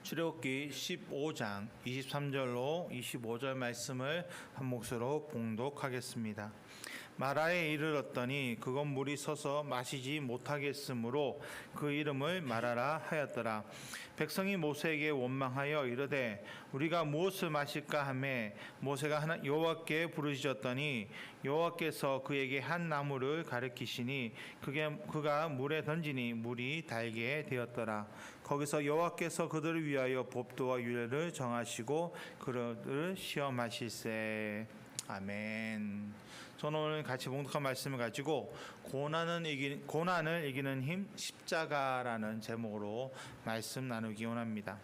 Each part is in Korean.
출애굽기 15장 23절로 25절 말씀을 한 목소리로 봉독하겠습니다. 마라에 이르렀더니 그곳 물이 서서 마시지 못하겠으므로 그 이름을 마라라 하였더라. 백성이 모세에게 원망하여 이르되 우리가 무엇을 마실까 하매 모세가 여호와께 부르짖었더니 여호와께서 그에게 한 나무를 가리키시니 그가 물에 던지니 물이 달게 되었더라. 거기서 여호와께서 그들을 위하여 법도와 규례를 정하시고 그들을 시험하실세. 아멘. 저는 오늘 같이 봉독한 말씀을 가지고 고난을 이기는 힘 십자가라는 제목으로 말씀 나누기 원합니다.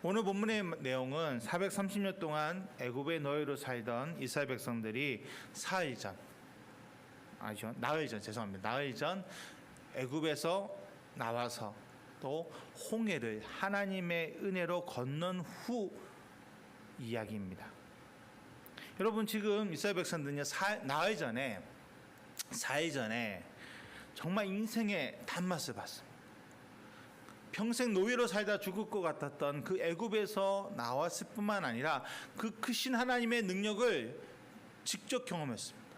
오늘 본문의 내용은 430년 동안 애굽의 노예로 살던 이스라엘 백성들이 나흘 전 애굽에서 나와서 또 홍해를 하나님의 은혜로 건넌 후 이야기입니다. 여러분, 지금 이스라엘 백성들은요, 4일 전에 정말 인생의 단맛을 봤습니다. 평생 노예로 살다 죽을 것 같았던 그 애굽에서 나왔을 뿐만 아니라 그 크신 하나님의 능력을 직접 경험했습니다.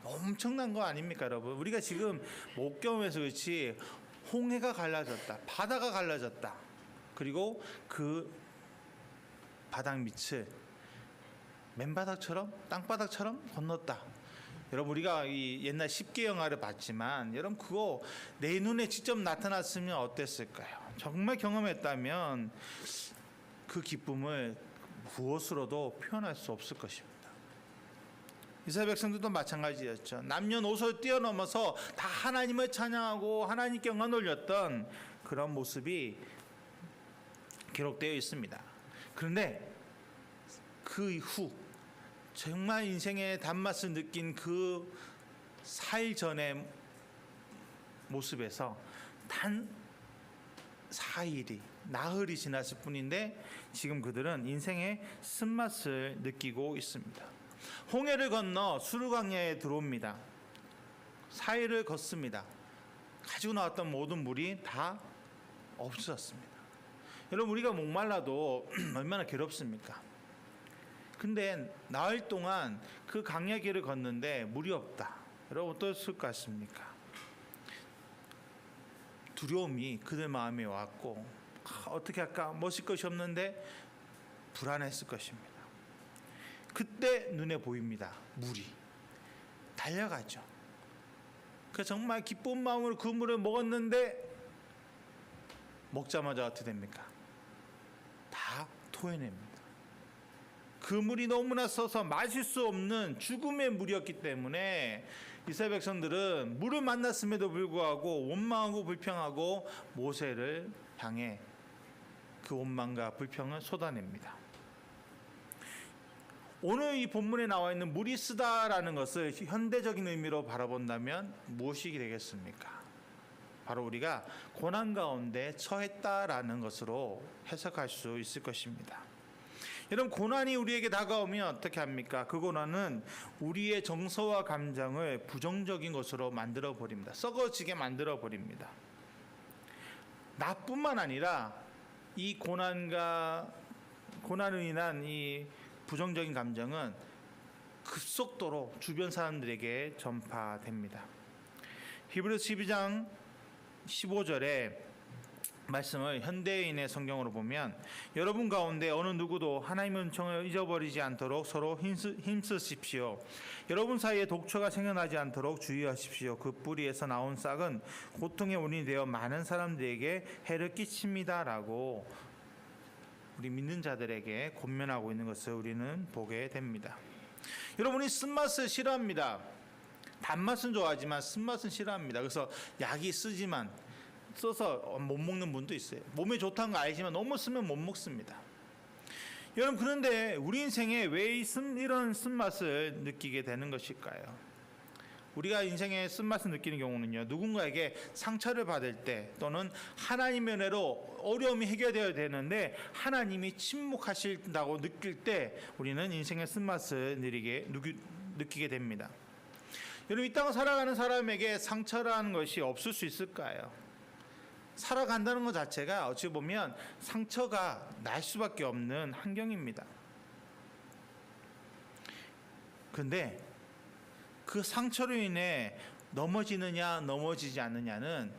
엄청난 거 아닙니까, 여러분? 우리가 지금 못 경험해서 그렇지 홍해가 갈라졌다, 바다가 갈라졌다, 그리고 그 바닥 밑을 맨바닥처럼 땅바닥처럼 건넜다. 여러분, 우리가 이 옛날 10개 영화를 봤지만 여러분 그거 내 눈에 직접 나타났으면 어땠을까요? 정말 경험했다면 그 기쁨을 무엇으로도 표현할 수 없을 것입니다. 이스라엘 백성들도 마찬가지였죠. 남녀노소를 뛰어넘어서 다 하나님을 찬양하고 하나님께 영광 올렸던 그런 모습이 기록되어 있습니다. 그런데 그 이후 정말 인생의 단맛을 느낀 그 4일 전의 모습에서 단 4일이 나흘이 지났을 뿐인데 지금 그들은 인생의 쓴맛을 느끼고 있습니다. 홍해를 건너 수르광야에 들어옵니다. 4일을 걷습니다. 가지고 나왔던 모든 물이 다 없어졌습니다. 여러분, 우리가 목말라도 얼마나 괴롭습니까? 근데 나흘 동안 그 강야길을 걷는데 물이 없다. 여러분, 어떻을 것 같습니까? 두려움이 그들 마음에 왔고, 어떻게 할까? 마실 것이 없는데 불안했을 것입니다. 그때 눈에 보입니다. 물이. 달려가죠. 그 정말 기쁜 마음으로 그 물을 먹었는데 먹자마자 어떻게 됩니까? 다 토해냅니다. 그 물이 너무나 써서 마실 수 없는 죽음의 물이었기 때문에 이스라엘 백성들은 물을 만났음에도 불구하고 원망하고 불평하고 모세를 향해 그 원망과 불평을 쏟아냅니다. 오늘 이 본문에 나와 있는 물이 쓰다라는 것을 현대적인 의미로 바라본다면 무엇이 되겠습니까? 바로 우리가 고난 가운데 처했다라는 것으로 해석할 수 있을 것입니다. 여러분, 고난이 우리에게 다가오면 어떻게 합니까? 그 고난은 우리의 정서와 감정을 부정적인 것으로 만들어 버립니다. 썩어지게 만들어 버립니다. 나뿐만 아니라 이 고난으로 인한 이 부정적인 감정은 급속도로 주변 사람들에게 전파됩니다. 히브리서 12장 15절에 말씀을 현대인의 성경으로 보면 여러분 가운데 어느 누구도 하나님의 은총을 잊어버리지 않도록 서로 힘쓰십시오. 여러분 사이에 독초가 생겨나지 않도록 주의하십시오. 그 뿌리에서 나온 싹은 고통의 원인이 되어 많은 사람들에게 해를 끼칩니다라고 우리 믿는 자들에게 권면하고 있는 것을 우리는 보게 됩니다. 여러분이 쓴맛을 싫어합니다. 단맛은 좋아하지만 쓴맛은 싫어합니다. 그래서 약이 써서 못 먹는 분도 있어요. 몸에 좋다는 거 알지만 너무 쓰면 못 먹습니다. 여러분, 그런데 우리 인생에 왜 이런 쓴맛을 느끼게 되는 것일까요? 우리가 인생의 쓴맛을 느끼는 경우는요, 누군가에게 상처를 받을 때 또는 하나님의 은혜로 어려움이 해결되어야 되는데 하나님이 침묵하신다고 느낄 때 우리는 인생의 쓴맛을 느끼게 됩니다. 여러분, 이 땅을 살아가는 사람에게 상처라는 것이 없을 수 있을까요? 살아간다는 것 자체가 어찌 보면 상처가 날 수밖에 없는 환경입니다. 근데 그 상처로 인해 넘어지느냐 넘어지지 않느냐는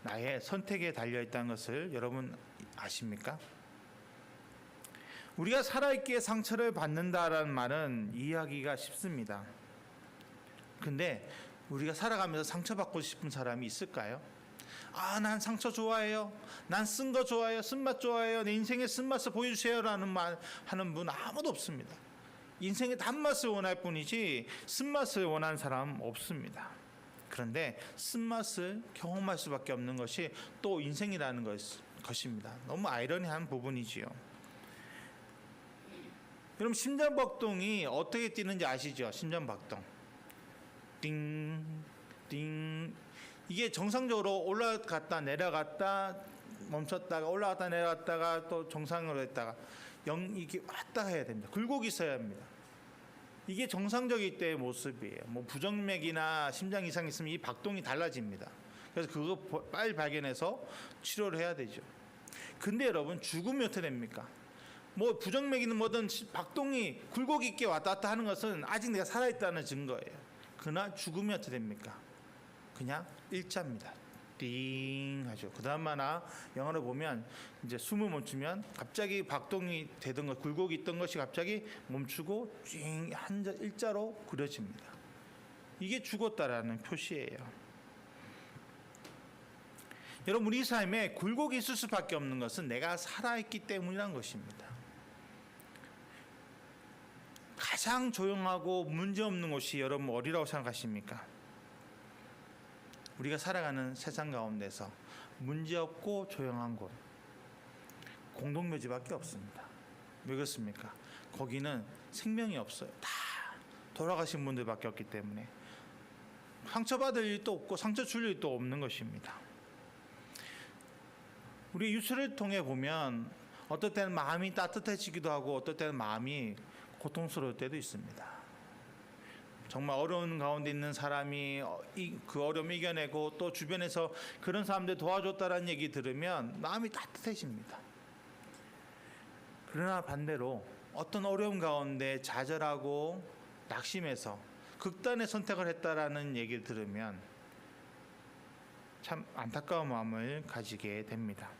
나의 선택에 달려 있다는 것을 여러분 아십니까? 우리가 살아있기에 상처를 받는다라는 말은 이해하기가 쉽습니다. 근데 우리가 살아가면서 상처받고 싶은 사람이 있을까요? 난 상처 좋아해요. 난 쓴 거 좋아해요. 쓴맛 좋아해요. 내 인생의 쓴맛을 보여주세요. 라는 말 하는 분 아무도 없습니다. 인생의 단맛을 원할 뿐이지 쓴맛을 원하는 사람 없습니다. 그런데 쓴맛을 경험할 수밖에 없는 것이 또 인생이라는 것입니다. 너무 아이러니한 부분이지요. 여러분 심장박동이 어떻게 뛰는지 아시죠? 심장박동. 띵, 띵. 이게 정상적으로 올라갔다 내려갔다 멈췄다가 올라갔다 내려갔다가 또 정상으로 했다가 이게 왔다 해야 됩니다. 굴곡이 있어야 합니다. 이게 정상적일 때의 모습이에요. 뭐 부정맥이나 심장 이상이 있으면 이 박동이 달라집니다. 그래서 그거 빨리 발견해서 치료를 해야 되죠. 근데 여러분 죽음이 어떻게 됩니까? 뭐 부정맥이든 뭐든 박동이 굴곡 있게 왔다 갔다 하는 것은 아직 내가 살아있다는 증거예요. 그러나 죽음이 어떻게 됩니까? 그냥 일자입니다. 띵 하죠. 그 다음 하나 영화를 보면 이제 숨을 멈추면 갑자기 박동이 되던 것, 굴곡이 있던 것이 갑자기 멈추고 띵 일자로 그려집니다. 이게 죽었다라는 표시예요. 여러분 우리 삶에 굴곡이 있을 수밖에 없는 것은 내가 살아있기 때문이라는 것입니다. 가장 조용하고 문제없는 곳이 여러분 어디라고 생각하십니까? 우리가 살아가는 세상 가운데서 문제없고 조용한 곳 공동묘지밖에 없습니다. 왜 그렇습니까? 거기는 생명이 없어요. 다 돌아가신 분들밖에 없기 때문에 상처받을 일도 없고 상처 줄 일도 없는 것입니다. 우리 뉴스를 통해 보면 어떨 때는 마음이 따뜻해지기도 하고 어떨 때는 마음이 고통스러울 때도 있습니다. 정말 어려운 가운데 있는 사람이 그 어려움을 이겨내고 또 주변에서 그런 사람들 도와줬다라는 얘기 들으면 마음이 따뜻해집니다. 그러나 반대로 어떤 어려움 가운데 좌절하고 낙심해서 극단의 선택을 했다라는 얘기를 들으면 참 안타까운 마음을 가지게 됩니다.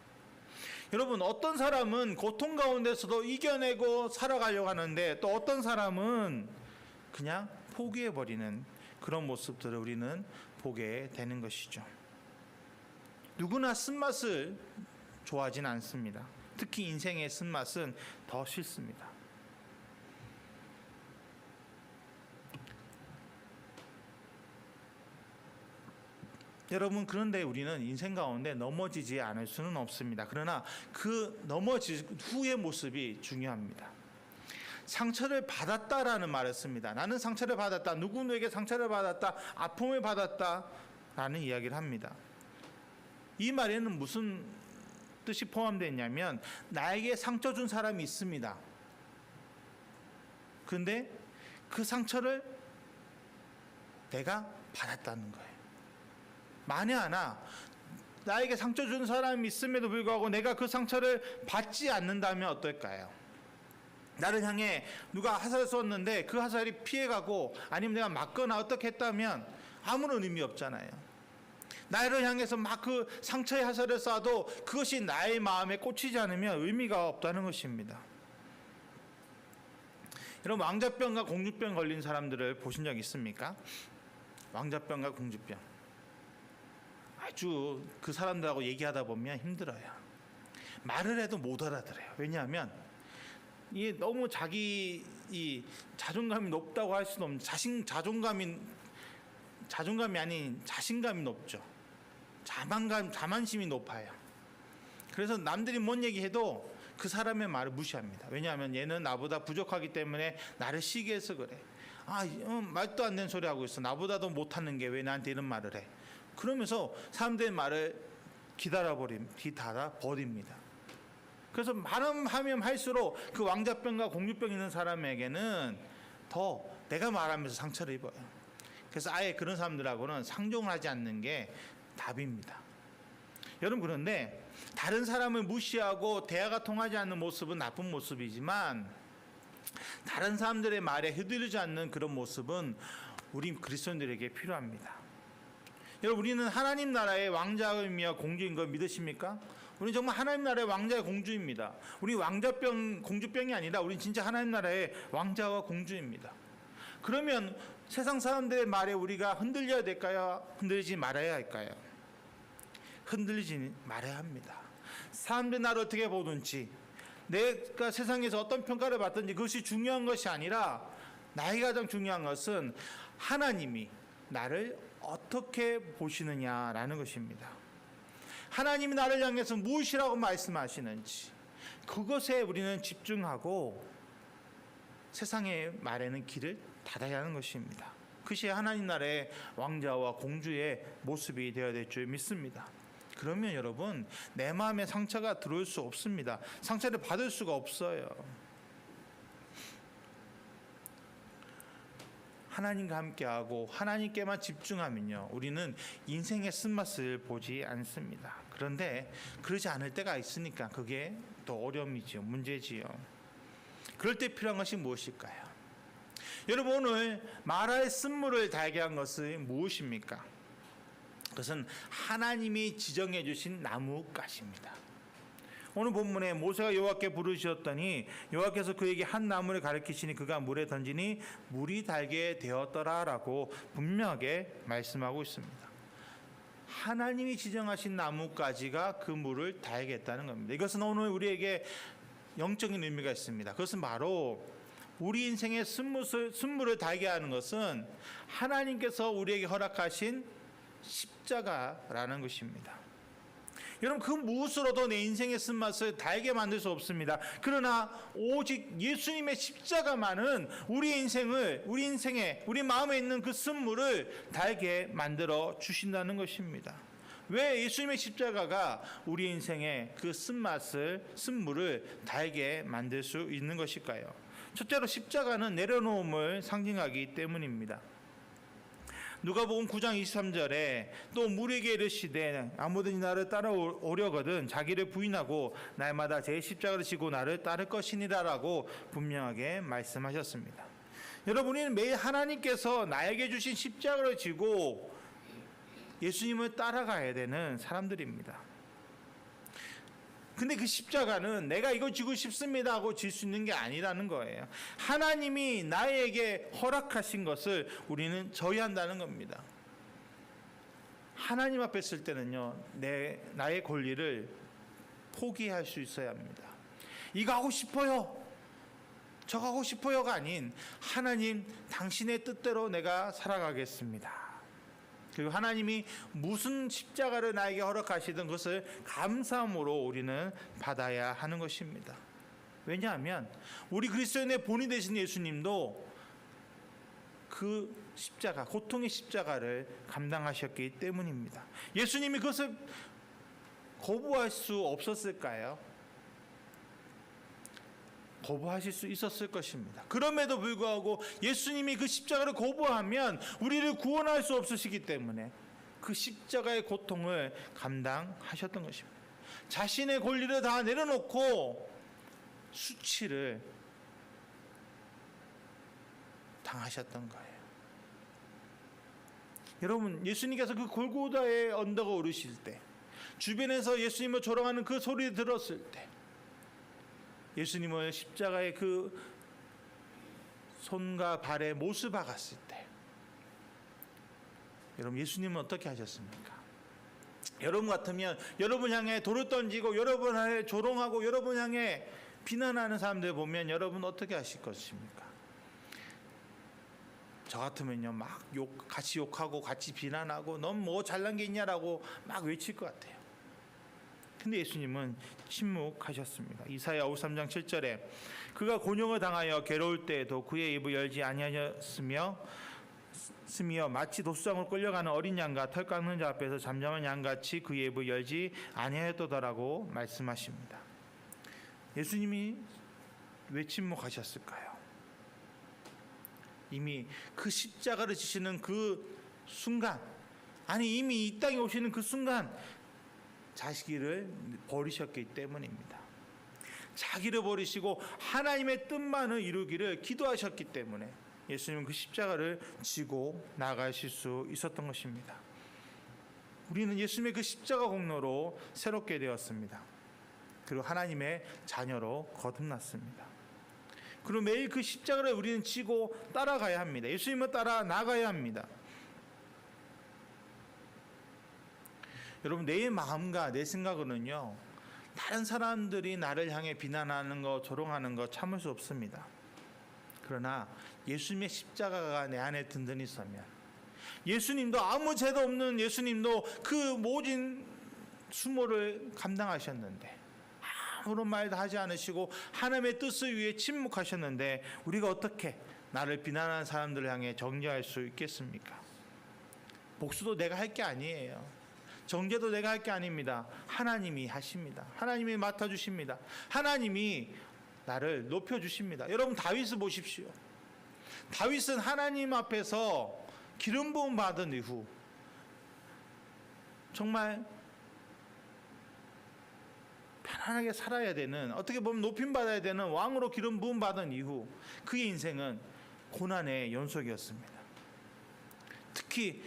여러분 어떤 사람은 고통 가운데서도 이겨내고 살아가려고 하는데 또 어떤 사람은 그냥 포기해버리는 그런 모습들을 우리는 보게 되는 것이죠. 누구나 쓴맛을 좋아하진 않습니다. 특히 인생의 쓴맛은 더 싫습니다. 여러분 그런데 우리는 인생 가운데 넘어지지 않을 수는 없습니다. 그러나 그 넘어질 후의 모습이 중요합니다. 상처를 받았다라는 말을 씁니다. 나는 상처를 받았다. 누구에게 상처를 받았다. 아픔을 받았다. 라는 이야기를 합니다. 이 말에는 무슨 뜻이 포함되어 있냐면 나에게 상처 준 사람이 있습니다. 근데 그 상처를 내가 받았다는 거예요. 만에 하나 나에게 상처 준 사람이 있음에도 불구하고 내가 그 상처를 받지 않는다면 어떨까요? 나를 향해 누가 화살을 쏘았는데 그 화살이 피해가고 아니면 내가 맞거나 어떻게 했다면 아무런 의미 없잖아요. 나를 향해서 막 그 상처의 화살을 쏴도 그것이 나의 마음에 꽂히지 않으면 의미가 없다는 것입니다. 여러분 왕자병과 공주병 걸린 사람들을 보신 적 있습니까? 왕자병과 공주병 아주 그 사람들하고 얘기하다 보면 힘들어요. 말을 해도 못 알아들어요. 왜냐하면 이게 너무 자기 이 자존감이 높다고 할 수도 없는 자존감이 아닌 자신감이 높죠. 자만심이 높아요. 그래서 남들이 뭔 얘기해도 그 사람의 말을 무시합니다. 왜냐하면 얘는 나보다 부족하기 때문에 나를 시기해서 그래. 말도 안 되는 소리 하고 있어. 나보다도 못하는 게 왜 나한테 이런 말을 해. 그러면서 사람들의 말을 기다려 버립니다. 그래서 말하면 할수록 그 왕자병과 공주병 있는 사람에게는 더 내가 말하면서 상처를 입어요. 그래서 아예 그런 사람들하고는 상종을 하지 않는 게 답입니다. 여러분, 그런데 다른 사람을 무시하고 대화가 통하지 않는 모습은 나쁜 모습이지만 다른 사람들의 말에 휘둘리지 않는 그런 모습은 우리 그리스도인들에게 필요합니다. 여러분, 우리는 하나님 나라의 왕자이며 공주인 걸 믿으십니까? 우리는 정말 하나님 나라의 왕자와 공주입니다. 우리 왕자병, 공주병이 아니라 우리는 진짜 하나님 나라의 왕자와 공주입니다. 그러면 세상 사람들의 말에 우리가 흔들려야 될까요? 흔들리지 말아야 할까요? 흔들리지 말아야 합니다. 사람들이 나를 어떻게 보든지, 내가 세상에서 어떤 평가를 받든지 그것이 중요한 것이 아니라 나에게 가장 중요한 것은 하나님이 나를 어떻게 보시느냐라는 것입니다. 하나님이 나를 향해서 무엇이라고 말씀하시는지 그것에 우리는 집중하고 세상의 말에는 길을 닫아야 하는 것입니다. 그것이 하나님 나라의 왕자와 공주의 모습이 되어야 될 줄 믿습니다. 그러면 여러분, 내 마음에 상처가 들어올 수 없습니다. 상처를 받을 수가 없어요. 하나님과 함께하고 하나님께만 집중하면요, 우리는 인생의 쓴맛을 보지 않습니다. 그런데 그러지 않을 때가 있으니까 그게 더 어려움이지요, 문제지요. 그럴 때 필요한 것이 무엇일까요? 여러분, 오늘 마라의 쓴물을 달게 한 것은 무엇입니까? 그것은 하나님이 지정해 주신 나뭇가지입니다. 오늘 본문에 모세가 여호와께 부르셨더니 여호와께서 그에게 한 나무를 가리키시니 그가 물에 던지니 물이 달게 되었더라라고 분명하게 말씀하고 있습니다. 하나님이 지정하신 나뭇가지가 그 물을 달게 했다는 겁니다. 이것은 오늘 우리에게 영적인 의미가 있습니다. 그것은 바로 우리 인생의 쓴물을 달게 하는 것은 하나님께서 우리에게 허락하신 십자가라는 것입니다. 여러분, 그 무엇으로도 내 인생의 쓴맛을 달게 만들 수 없습니다. 그러나 오직 예수님의 십자가만은 우리 인생에 우리 마음에 있는 그 쓴물을 달게 만들어 주신다는 것입니다. 왜 예수님의 십자가가 우리 인생의 그 쓴물을 달게 만들 수 있는 것일까요? 첫째로 십자가는 내려놓음을 상징하기 때문입니다. 누가복음 9장 23절에 또 무리에게 이르시되 아무든지 나를 따라오려거든 자기를 부인하고 날마다 제 십자가를 지고 나를 따를 것이니라라고 분명하게 말씀하셨습니다. 여러분, 우리는 매일 하나님께서 나에게 주신 십자가를 지고 예수님을 따라가야 되는 사람들입니다. 근데 그 십자가는 내가 이거 지고 싶습니다 하고 질 수 있는 게 아니라는 거예요. 하나님이 나에게 허락하신 것을 우리는 져야 한다는 겁니다. 하나님 앞에 있을 때는요, 나의 권리를 포기할 수 있어야 합니다. 이거 하고 싶어요, 저거 하고 싶어요가 아닌 하나님, 당신의 뜻대로 내가 살아가겠습니다. 그리고 하나님이 무슨 십자가를 나에게 허락하시든 그것을 감사함으로 우리는 받아야 하는 것입니다. 왜냐하면 우리 그리스도인의 본이 되신 예수님도 그 십자가, 고통의 십자가를 감당하셨기 때문입니다. 예수님이 그것을 거부할 수 없었을까요? 거부하실 수 있었을 것입니다. 그럼에도 불구하고 예수님이 그 십자가를 거부하면 우리를 구원할 수 없으시기 때문에 그 십자가의 고통을 감당하셨던 것입니다. 자신의 권리를 다 내려놓고 수치를 당하셨던 거예요. 여러분, 예수님께서 그 골고다의 언덕을 오르실 때, 주변에서 예수님을 조롱하는 그 소리를 들었을 때, 예수님을 십자가의 그 손과 발에 못을 박았을 때, 여러분, 예수님은 어떻게 하셨습니까? 여러분 같으면 여러분 향해 돌을 던지고 여러분 향해 조롱하고 여러분 향해 비난하는 사람들 보면 여러분 어떻게 하실 것입니까? 저 같으면요, 막 같이 욕하고 같이 비난하고 넌 뭐 잘난 게 있냐라고 막 외칠 것 같아요. 근데 예수님은 침묵하셨습니다. 이사야 53장 7절에 그가 곤욕을 당하여 괴로울 때에도 그의 입을 열지 아니하였으며 마치 도수장으로 끌려가는 어린 양과 털 깎는 자 앞에서 잠잠한 양같이 그의 입을 열지 아니하였도다라고 말씀하십니다. 예수님이 왜 침묵하셨을까요? 이미 그 십자가를 지시는 그 순간, 아니 이미 이 땅에 오시는 그 순간 자기를 버리셨기 때문입니다. 자기를 버리시고 하나님의 뜻만을 이루기를 기도하셨기 때문에 예수님은 그 십자가를 지고 나가실 수 있었던 것입니다. 우리는 예수님의 그 십자가 공로로 새롭게 되었습니다. 그리고 하나님의 자녀로 거듭났습니다. 그리고 매일 그 십자가를 우리는 지고 따라가야 합니다. 예수님을 따라 나가야 합니다. 여러분, 내 마음과 내 생각으로는요, 다른 사람들이 나를 향해 비난하는 거, 조롱하는 거 참을 수 없습니다. 그러나 예수님의 십자가가 내 안에 든든히 서면, 예수님도 아무 죄도 없는 예수님도 그 모진 수모를 감당하셨는데 아무런 말도 하지 않으시고 하나님의 뜻을 위해 침묵하셨는데 우리가 어떻게 나를 비난하는 사람들을 향해 정죄할 수 있겠습니까? 복수도 내가 할 게 아니에요. 정죄도 내가 할 게 아닙니다. 하나님이 하십니다. 하나님이 맡아주십니다. 하나님이 나를 높여주십니다. 여러분, 다윗을 보십시오. 다윗은 하나님 앞에서 기름 부음 받은 이후 정말 편안하게 살아야 되는, 어떻게 보면 높임 받아야 되는 왕으로 기름 부음 받은 이후 그의 인생은 고난의 연속이었습니다. 특히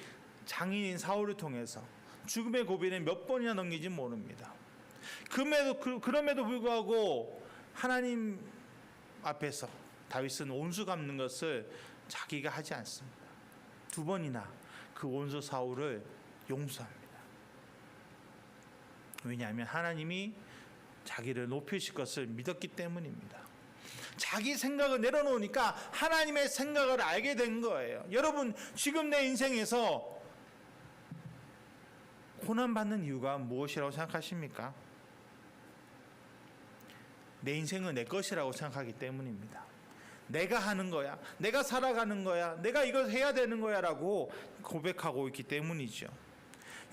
장인인 사울을 통해서 죽음의 고비를 몇 번이나 넘기지 모릅니다. 그럼에도 불구하고 하나님 앞에서 다윗은 온수 갚는 것을 자기가 하지 않습니다. 2번이나 그 원수 사울을 용서합니다. 왜냐하면 하나님이 자기를 높이실 것을 믿었기 때문입니다. 자기 생각을 내려놓으니까 하나님의 생각을 알게 된 거예요. 여러분, 지금 내 인생에서 고난받는 이유가 무엇이라고 생각하십니까? 내 인생은 내 것이라고 생각하기 때문입니다. 내가 하는 거야, 내가 살아가는 거야, 내가 이걸 해야 되는 거야 라고 고백하고 있기 때문이죠.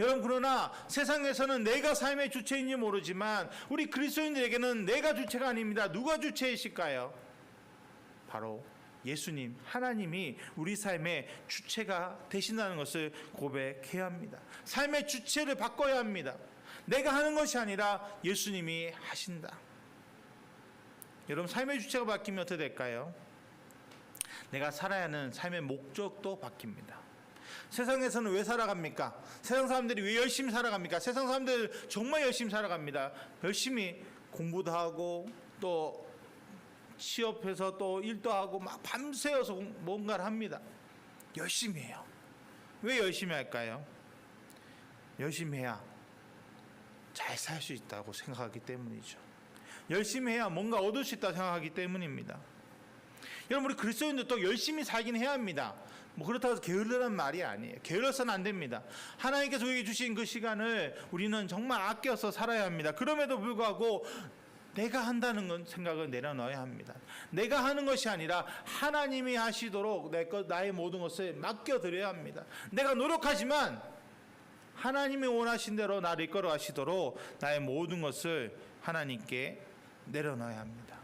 여러분, 그러나 세상에서는 내가 삶의 주체인지 모르지만 우리 그리스도인들에게는 내가 주체가 아닙니다. 누가 주체이실까요? 바로 예수님, 하나님이 우리 삶의 주체가 되신다는 것을 고백해야 합니다. 삶의 주체를 바꿔야 합니다. 내가 하는 것이 아니라 예수님이 하신다. 여러분, 삶의 주체가 바뀌면 어떻게 될까요? 내가 살아야 하는 삶의 목적도 바뀝니다. 세상에서는 왜 살아갑니까? 세상 사람들이 왜 열심히 살아갑니까? 세상 사람들 정말 열심히 살아갑니다. 열심히 공부도 하고 또 취업해서 또 일도 하고 막 밤새워서 뭔가를 합니다. 열심히 해요. 왜 열심히 할까요? 열심히 해야 잘 살 수 있다고 생각하기 때문이죠. 열심히 해야 뭔가 얻을 수 있다고 생각하기 때문입니다. 여러분, 우리 그리스도인들도 열심히 살긴 해야 합니다. 그렇다고 해서 게으르란 말이 아니에요. 게을러서는 안 됩니다. 하나님께서 우리에게 주신 그 시간을 우리는 정말 아껴서 살아야 합니다. 그럼에도 불구하고 내가 한다는 건 생각을 내려놔야 합니다. 내가 하는 것이 아니라 하나님이 하시도록 나의 모든 것을 맡겨드려야 합니다. 내가 노력하지만 하나님이 원하신 대로 나를 이끌어 가시도록 나의 모든 것을 하나님께 내려놔야 합니다.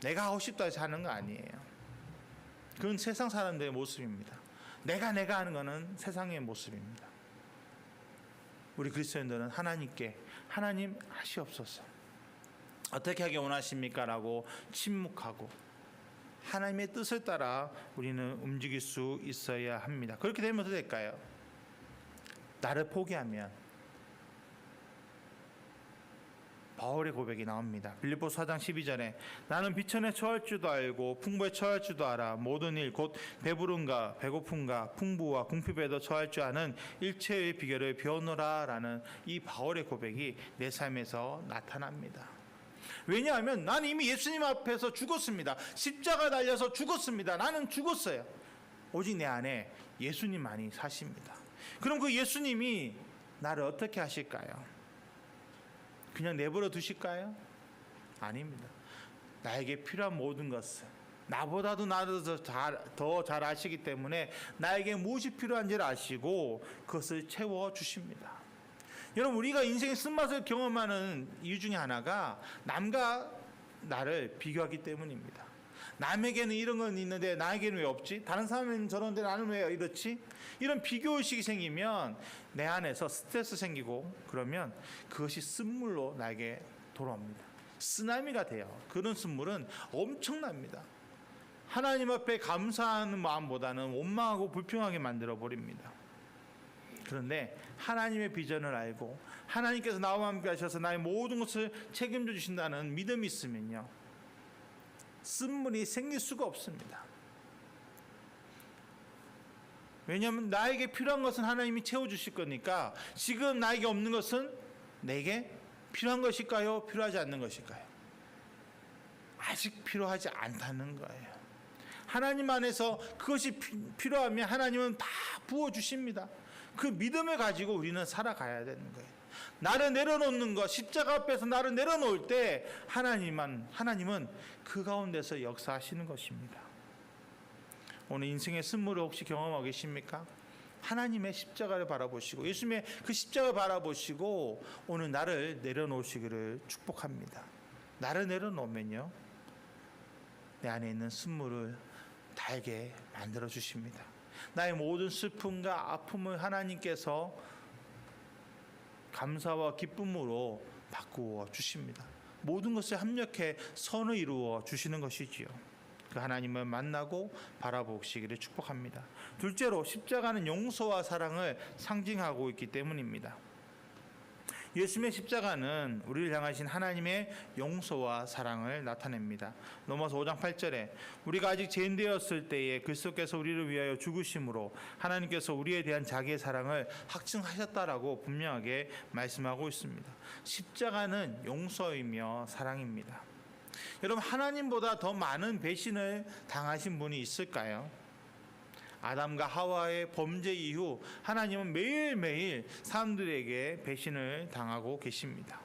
내가 하고 싶다 해서 하는 거 아니에요. 그건 세상 사람들의 모습입니다. 내가 하는 것은 세상의 모습입니다. 우리 그리스도인들은 하나님께 하나님 하시옵소서, 어떻게 하기 원하십니까? 라고 침묵하고 하나님의 뜻을 따라 우리는 움직일 수 있어야 합니다. 그렇게 되면 어떻게 될까요? 나를 포기하면 바울의 고백이 나옵니다. 빌립보서 4장 12절에 나는 비천에 처할 줄도 알고 풍부에 처할 줄도 알아 모든 일 곧 배부름과 배고픔과 풍부와 궁핍에도 처할 줄 아는 일체의 비결을 배우노라 라는 이 바울의 고백이 내 삶에서 나타납니다. 왜냐하면 나는 이미 예수님 앞에서 죽었습니다. 십자가 달려서 죽었습니다. 나는 죽었어요. 오직 내 안에 예수님만이 사십니다. 그럼 그 예수님이 나를 어떻게 하실까요? 그냥 내버려 두실까요? 아닙니다. 나에게 필요한 모든 것을 나보다도 나를 더 잘 아시기 때문에 나에게 무엇이 필요한지를 아시고 그것을 채워주십니다. 여러분, 우리가 인생의 쓴맛을 경험하는 이유 중에 하나가 남과 나를 비교하기 때문입니다. 남에게는 이런 건 있는데 나에게는 왜 없지? 다른 사람은 저런데 나는 왜 이렇지? 이런 비교의식이 생기면 내 안에서 스트레스 생기고, 그러면 그것이 쓴물로 나에게 돌아옵니다. 쓰나미가 돼요. 그런 쓴물은 엄청납니다. 하나님 앞에 감사하는 마음보다는 원망하고 불평하게 만들어 버립니다. 그런데 하나님의 비전을 알고 하나님께서 나와 함께 하셔서 나의 모든 것을 책임져 주신다는 믿음이 있으면요, 쓴물이 생길 수가 없습니다. 왜냐하면 나에게 필요한 것은 하나님이 채워주실 거니까. 지금 나에게 없는 것은 내게 필요한 것일까요? 필요하지 않는 것일까요? 아직 필요하지 않다는 거예요. 하나님 안에서 그것이 필요하면 하나님은 다 부어주십니다. 그 믿음을 가지고 우리는 살아가야 되는 거예요. 나를 내려놓는 것, 십자가 앞에서 나를 내려놓을 때 하나님은 그 가운데서 역사하시는 것입니다. 오늘 인생의 쓴물을 혹시 경험하고 계십니까? 하나님의 십자가를 바라보시고 예수님의 그 십자가를 바라보시고 오늘 나를 내려놓으시기를 축복합니다. 나를 내려놓으면요, 내 안에 있는 쓴물을 달게 만들어 주십니다. 나의 모든 슬픔과 아픔을 하나님께서 감사와 기쁨으로 바꾸어 주십니다. 모든 것을 합력해 선을 이루어 주시는 것이지요. 그 하나님을 만나고 바라보시기를 축복합니다. 둘째로, 십자가는 용서와 사랑을 상징하고 있기 때문입니다. 예수님의 십자가는 우리를 향하신 하나님의 용서와 사랑을 나타냅니다. 로마서 5장 8절에 우리가 아직 죄인 되었을 때에 그리스도께서 우리를 위하여 죽으심으로 하나님께서 우리에 대한 자기의 사랑을 확증하셨다라고 분명하게 말씀하고 있습니다. 십자가는 용서이며 사랑입니다. 여러분, 하나님보다 더 많은 배신을 당하신 분이 있을까요? 아담과 하와의 범죄 이후 하나님은 매일매일 사람들에게 배신을 당하고 계십니다.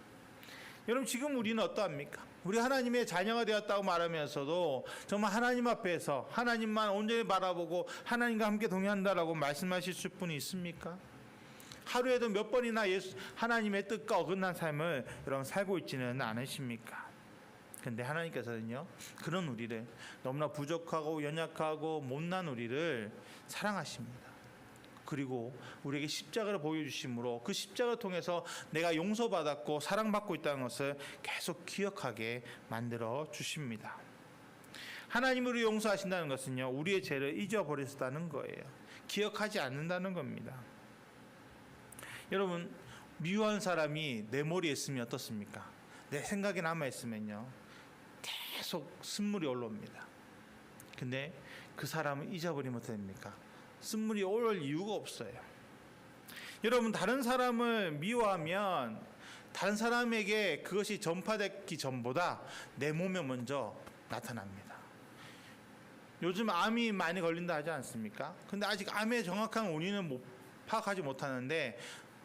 여러분, 지금 우리는 어떠합니까? 우리 하나님의 자녀가 되었다고 말하면서도 정말 하나님 앞에서 하나님만 온전히 바라보고 하나님과 함께 동행한다라고 말씀하실 분이 있습니까? 하루에도 몇 번이나 하나님의 뜻과 어긋난 삶을 여러분 살고 있지는 않으십니까? 근데 하나님께서는요, 그런 우리를, 너무나 부족하고 연약하고 못난 우리를 사랑하십니다. 그리고 우리에게 십자가를 보여주심으로 그 십자가를 통해서 내가 용서받았고 사랑받고 있다는 것을 계속 기억하게 만들어 주십니다. 하나님이 우리를 용서하신다는 것은요, 우리의 죄를 잊어버리셨다는 거예요. 기억하지 않는다는 겁니다. 여러분, 미워한 사람이 내 머리에 있으면 어떻습니까? 내 생각에 남아있으면요, 계속 쓴물이 올라옵니다. 근데 그 사람을 잊어버리면 어떻게 됩니까? 쓴물이 올 이유가 없어요. 여러분, 다른 사람을 미워하면 다른 사람에게 그것이 전파되기 전보다 내 몸에 먼저 나타납니다. 요즘 암이 많이 걸린다 하지 않습니까? 근데 아직 암의 정확한 원인은 파악하지 못하는데,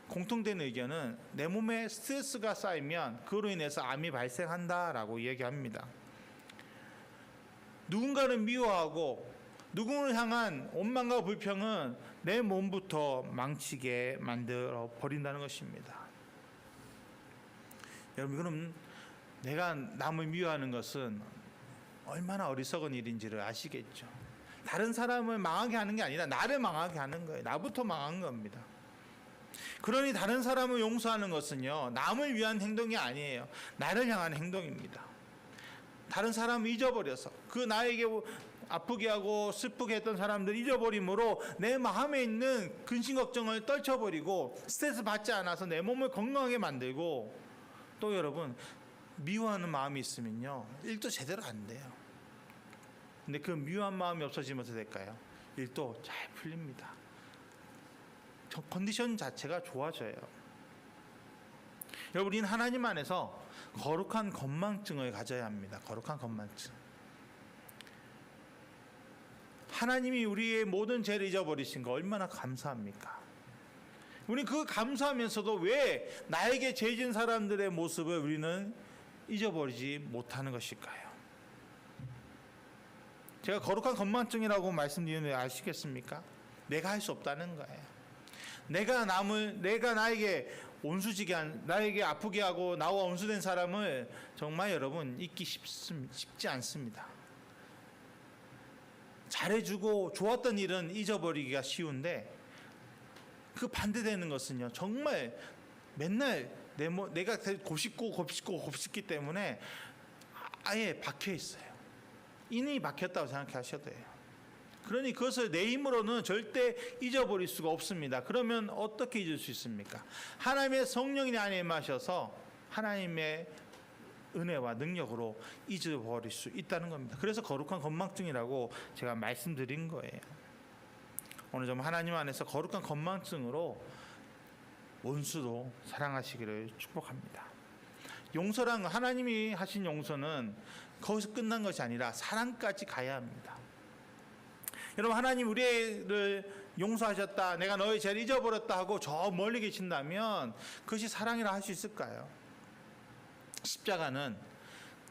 공통된 의견은 내 몸에 스트레스가 쌓이면 그로 인해서 암이 발생한다라고 이야기합니다. 누군가를 미워하고 누군가를 향한 원망과 불평은 내 몸부터 망치게 만들어 버린다는 것입니다. 여러분, 그럼 내가 남을 미워하는 것은 얼마나 어리석은 일인지를 아시겠죠? 다른 사람을 망하게 하는 게 아니라 나를 망하게 하는 거예요. 나부터 망한 겁니다. 그러니 다른 사람을 용서하는 것은요, 남을 위한 행동이 아니에요. 나를 향한 행동입니다. 다른 사람을 잊어버려서 그 나에게 아프게 하고 슬프게 했던 사람들 잊어버림으로 내 마음에 있는 근심 걱정을 떨쳐버리고 스트레스 받지 않아서 내 몸을 건강하게 만들고, 또 여러분, 미워하는 마음이 있으면요, 일도 제대로 안 돼요. 근데 그 미워한 마음이 없어지면 어떻게 될까요? 일도 잘 풀립니다. 컨디션 자체가 좋아져요. 여러분, 우리는 하나님 안에서 거룩한 건망증을 가져야 합니다. 거룩한 건망증. 하나님이 우리의 모든 죄를 잊어버리신 거 얼마나 감사합니까? 우리 그 감사하면서도 왜 나에게 죄 지은 사람들의 모습을 우리는 잊어버리지 못하는 것일까요? 제가 거룩한 건망증이라고 말씀드리는데 아시겠습니까? 내가 할 수 없다는 거예요. 내가 나에게 온수지게 나에게 아프게 하고 나와 온수된 사람을 정말 여러분 잊기 쉽지 않습니다. 잘해주고 좋았던 일은 잊어버리기가 쉬운데, 그 반대되는 것은요, 정말 맨날 내가 곱씹기 때문에 아예 박혀 있어요. 인이 박혔다고 생각하셔도 돼요. 그러니 그것을 내 힘으로는 절대 잊어버릴 수가 없습니다. 그러면 어떻게 잊을 수 있습니까? 하나님의 성령이 안에 임하셔서 하나님의 은혜와 능력으로 잊어버릴 수 있다는 겁니다. 그래서 거룩한 건망증이라고 제가 말씀드린 거예요. 오늘 좀 하나님 안에서 거룩한 건망증으로 원수도 사랑하시기를 축복합니다. 용서란, 하나님이 하신 용서는 거기서 끝난 것이 아니라 사랑까지 가야 합니다. 여러분, 하나님 우리를 용서하셨다, 내가 너의 죄를 잊어버렸다 하고 저 멀리 계신다면 그것이 사랑이라 할 수 있을까요? 십자가는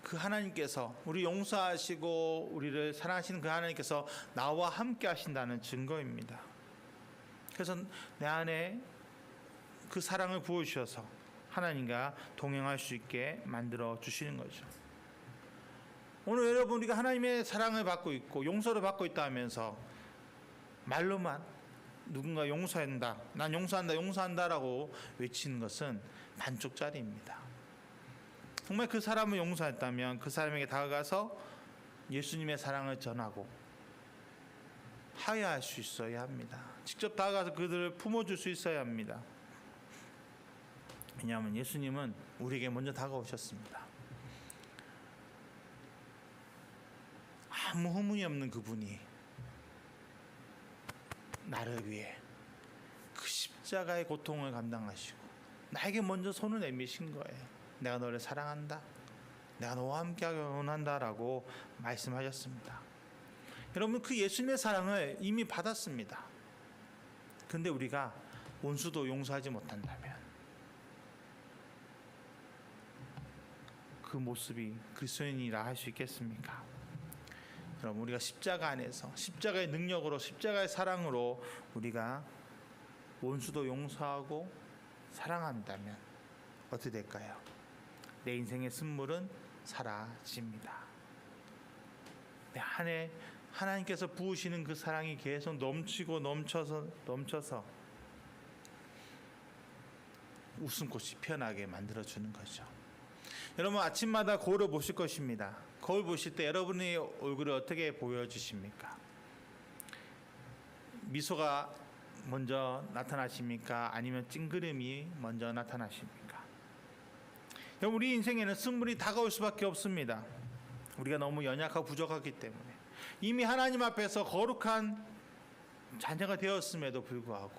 그 하나님께서 우리 용서하시고 우리를 사랑하시는 그 하나님께서 나와 함께 하신다는 증거입니다. 그래서 내 안에 그 사랑을 부어주셔서 하나님과 동행할 수 있게 만들어 주시는 거죠. 오늘 여러분, 우리가 하나님의 사랑을 받고 있고 용서를 받고 있다 하면서 말로만 누군가 용서한다, 난 용서한다라고 외치는 것은 반쪽짜리입니다. 정말 그 사람을 용서했다면 그 사람에게 다가가서 예수님의 사랑을 전하고 하야할 수 있어야 합니다. 직접 다가가서 그들을 품어줄 수 있어야 합니다. 왜냐하면 예수님은 우리에게 먼저 다가오셨습니다. 아무 허물이 없는 그분이 나를 위해 그 십자가의 고통을 감당하시고 나에게 먼저 손을 내미신 거예요. 내가 너를 사랑한다, 내가 너와 함께하기 원한다라고 말씀하셨습니다. 여러분, 그 예수님의 사랑을 이미 받았습니다. 근데 우리가 원수도 용서하지 못한다면 그 모습이 그리스도인이라 할 수 있겠습니까? 여러분, 우리가 십자가 안에서 십자가의 능력으로, 십자가의 사랑으로 우리가 원수도 용서하고 사랑한다면 어떻게 될까요? 내 인생의 쓴물은 사라집니다. 내 안에 하나님께서 부으시는 그 사랑이 계속 넘쳐서 웃음꽃이 피어나게 만들어주는 거죠. 여러분, 아침마다 거울을 보실 것입니다. 거울 보실 때 여러분의 얼굴을 어떻게 보여주십니까? 미소가 먼저 나타나십니까? 아니면 찡그림이 먼저 나타나십니까? 여러분, 우리 인생에는 쓴물이 다가올 수밖에 없습니다. 우리가 너무 연약하고 부족하기 때문에 이미 하나님 앞에서 거룩한 자녀가 되었음에도 불구하고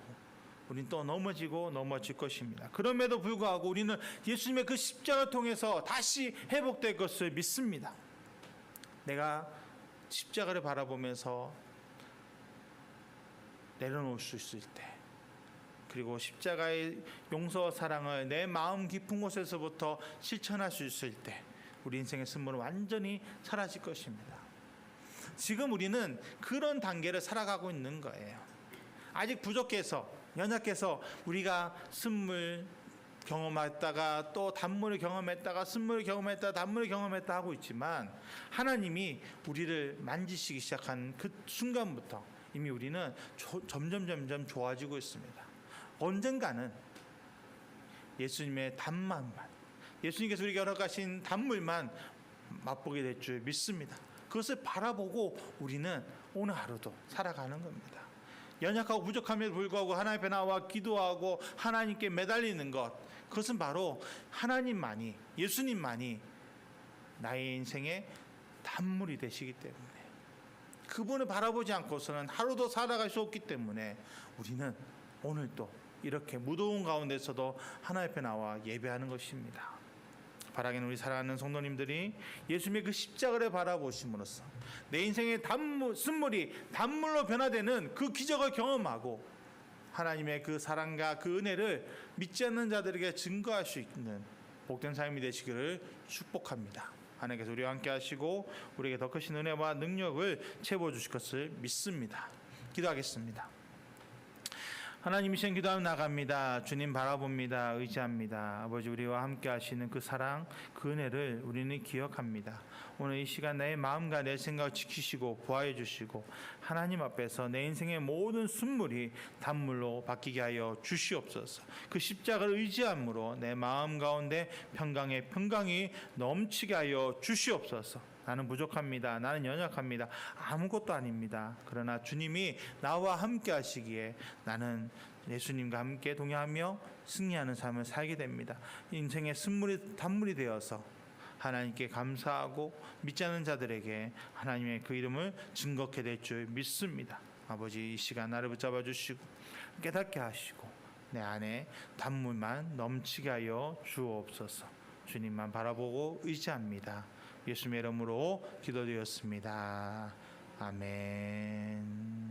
우리는 또 넘어질 것입니다. 그럼에도 불구하고 우리는 예수님의 그 십자가를 통해서 다시 회복될 것을 믿습니다. 내가 십자가를 바라보면서 내려놓을 수 있을 때, 그리고 십자가의 용서와 사랑을 내 마음 깊은 곳에서부터 실천할 수 있을 때 우리 인생의 쓴물은 완전히 사라질 것입니다. 지금 우리는 그런 단계를 살아가고 있는 거예요. 아직 부족해서, 연약해서 우리가 쓴물 경험했다가 또 단물을 경험했다가 쓴물을 경험했다가 단물을 경험했다 하고 있지만, 하나님이 우리를 만지시기 시작한 그 순간부터 이미 우리는 점점 좋아지고 있습니다. 언젠가는 예수님의 단맛만, 예수님께서 우리에게 허락하신 단물만 맛보게 될 줄 믿습니다. 그것을 바라보고 우리는 오늘 하루도 살아가는 겁니다. 연약하고 부족함에도 불구하고 하나님 앞에 나와 기도하고 하나님께 매달리는 것, 그것은 바로 하나님만이, 예수님만이 나의 인생의 단물이 되시기 때문에, 그분을 바라보지 않고서는 하루도 살아갈 수 없기 때문에 우리는 오늘도 이렇게 무더운 가운데서도 하나님 앞에 나와 예배하는 것입니다. 바라기는 우리 사랑하는 성도님들이 예수님의 그 십자가를 바라보심으로써 내 인생의 쓴물이 단물로 변화되는 그 기적을 경험하고 하나님의 그 사랑과 그 은혜를 믿지 않는 자들에게 증거할 수 있는 복된 삶이 되시기를 축복합니다. 하나님께서 우리와 함께 하시고 우리에게 더 크신 은혜와 능력을 채워주실 것을 믿습니다. 기도하겠습니다. 하나님 이 시간 기도하며 나갑니다. 주님 바라봅니다. 의지합니다. 아버지 우리와 함께 하시는 그 사랑, 그 은혜를 우리는 기억합니다. 오늘 이 시간 내 마음과 내 생각을 지키시고 보호해 주시고 하나님 앞에서 내 인생의 모든 순물이 단물로 바뀌게 하여 주시옵소서. 그 십자가를 의지함으로 내 마음 가운데 평강이 넘치게 하여 주시옵소서. 나는 부족합니다. 나는 연약합니다. 아무것도 아닙니다. 그러나 주님이 나와 함께 하시기에 나는 예수님과 함께 동행하며 승리하는 삶을 살게 됩니다. 인생의 단물이 되어서 하나님께 감사하고 믿지 않는 자들에게 하나님의 그 이름을 증거케 될 줄 믿습니다. 아버지 이 시간 나를 붙잡아 주시고 깨닫게 하시고 내 안에 단물만 넘치게 하여 주옵소서. 주님만 바라보고 의지합니다. 예수님의 이름으로 기도드렸습니다. 아멘.